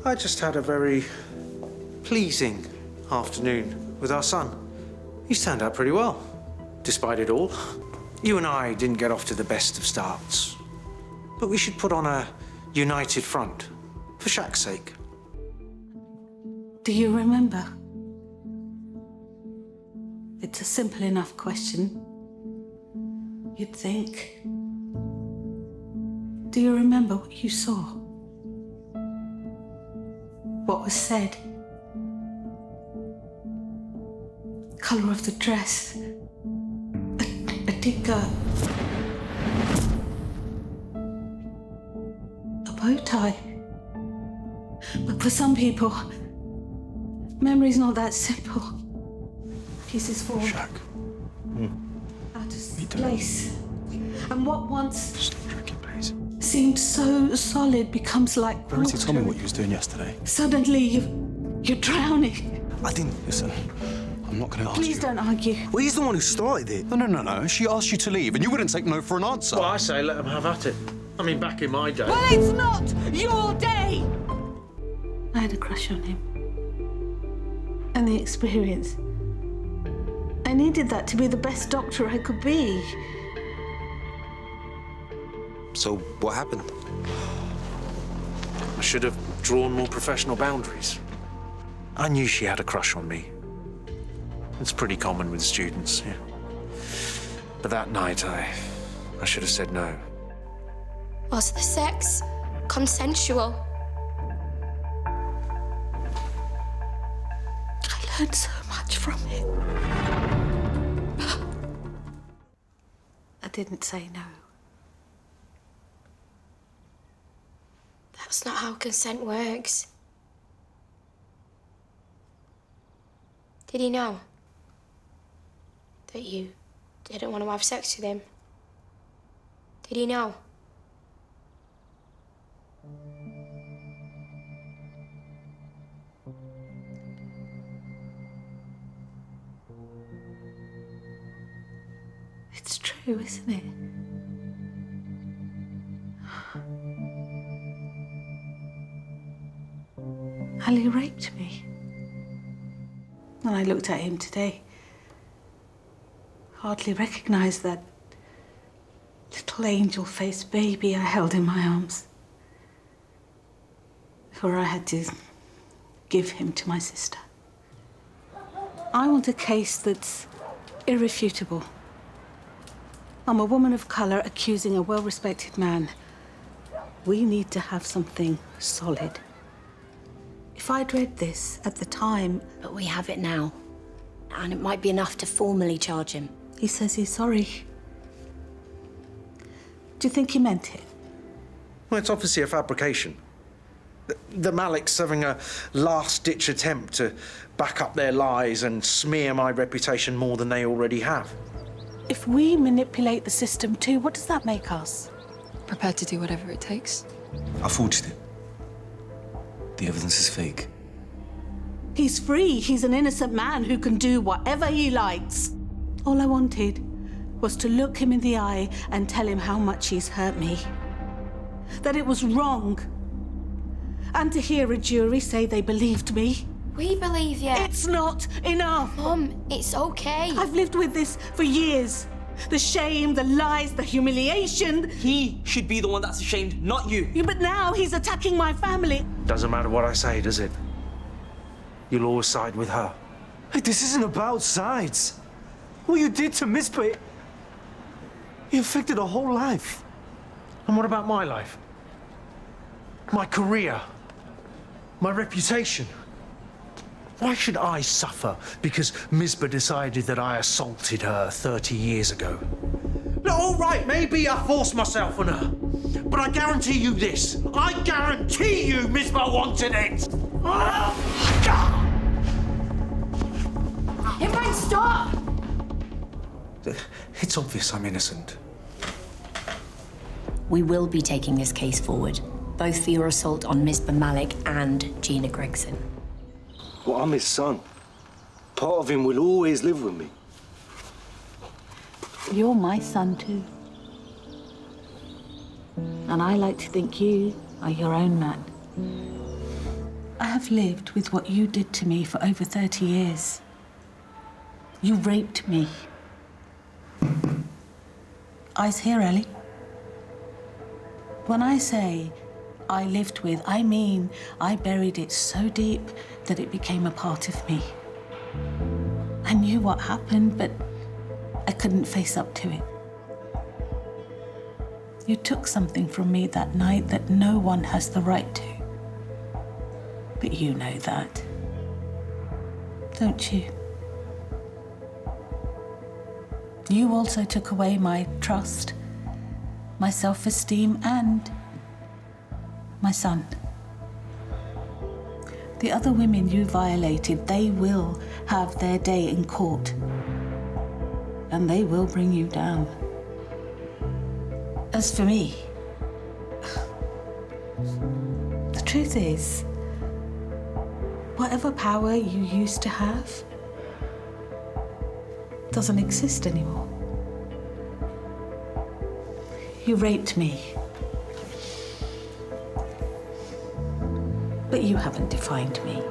I just had a very pleasing afternoon with our son. He's turned out pretty well, despite it all. You and I didn't get off to the best of starts, but we should put on a united front, for Shaq's sake. Do you remember? It's a simple enough question, you'd think. Do you remember what you saw? What was said? Colour of the dress? A digger? A bow tie? But for some people, memory's not that simple. Pieces fall Shaq. out of place. And what once Stop drinking, please. seemed so solid becomes like Verity water. told me what you was doing yesterday. Suddenly you're drowning. I didn't. Listen, I'm not going to ask you. Please don't argue. Well, he's the one who started it. No. She asked you to leave, and you wouldn't take no for an answer. Well, I say let them have at it. I mean, back in my day. Well, it's not your day! I had a crush on him. And the experience. I needed that to be the best doctor I could be. So, what happened? I should have drawn more professional boundaries. I knew she had a crush on me. It's pretty common with students, yeah. But that night, I should have said no. Was the sex consensual? I learned so much from it. I didn't say no. That's not how consent works. Did he know that you didn't want to have sex with him? Did he know? It's true, isn't it? Ali raped me. When I looked at him today, hardly recognized that little angel-faced baby I held in my arms. For I had to give him to my sister. I want a case that's irrefutable. I'm a woman of color accusing a well-respected man. We need to have something solid. If I'd read this at the time... But we have it now. And it might be enough to formally charge him. He says he's sorry. Do you think he meant it? Well, it's obviously a fabrication. The Malik's having a last-ditch attempt to back up their lies and smear my reputation more than they already have. If we manipulate the system too, what does that make us? Prepared to do whatever it takes. I forged it. The evidence is fake. He's free. He's an innocent man who can do whatever he likes. All I wanted was to look him in the eye and tell him how much he's hurt me. That it was wrong. And to hear a jury say they believed me. We believe you. It's not enough. Mum, it's okay. I've lived with this for years. The shame, the lies, the humiliation. He should be the one that's ashamed, not you. Yeah, but now he's attacking my family. Doesn't matter what I say, does it? You'll always side with her. Hey, this isn't about sides. What you did to Misbah, it affected her whole life. And what about my life? My career? My reputation? Why should I suffer because Misbah decided that I assaulted her 30 years ago? No, all right, maybe I forced myself on her. But I guarantee you this. I guarantee you Misbah wanted it. Imran, stop! It's obvious I'm innocent. We will be taking this case forward, both for your assault on Misbah Malik and Gina Gregson. Well, I'm his son. Part of him will always live with me. You're my son too. And I like to think you are your own man. have lived with what you did to me for over 30 years. You raped me. Eyes here, Ellie. When I say I lived with, I mean I buried it so deep that it became a part of me. I knew what happened, but I couldn't face up to it. You took something from me that night that no one has the right to. But you know that, don't you? You also took away my trust, my self-esteem, and my son. The other women you violated, they will have their day in court. And they will bring you down. As for me, the truth is, whatever power you used to have doesn't exist anymore. You raped me. But you haven't defined me.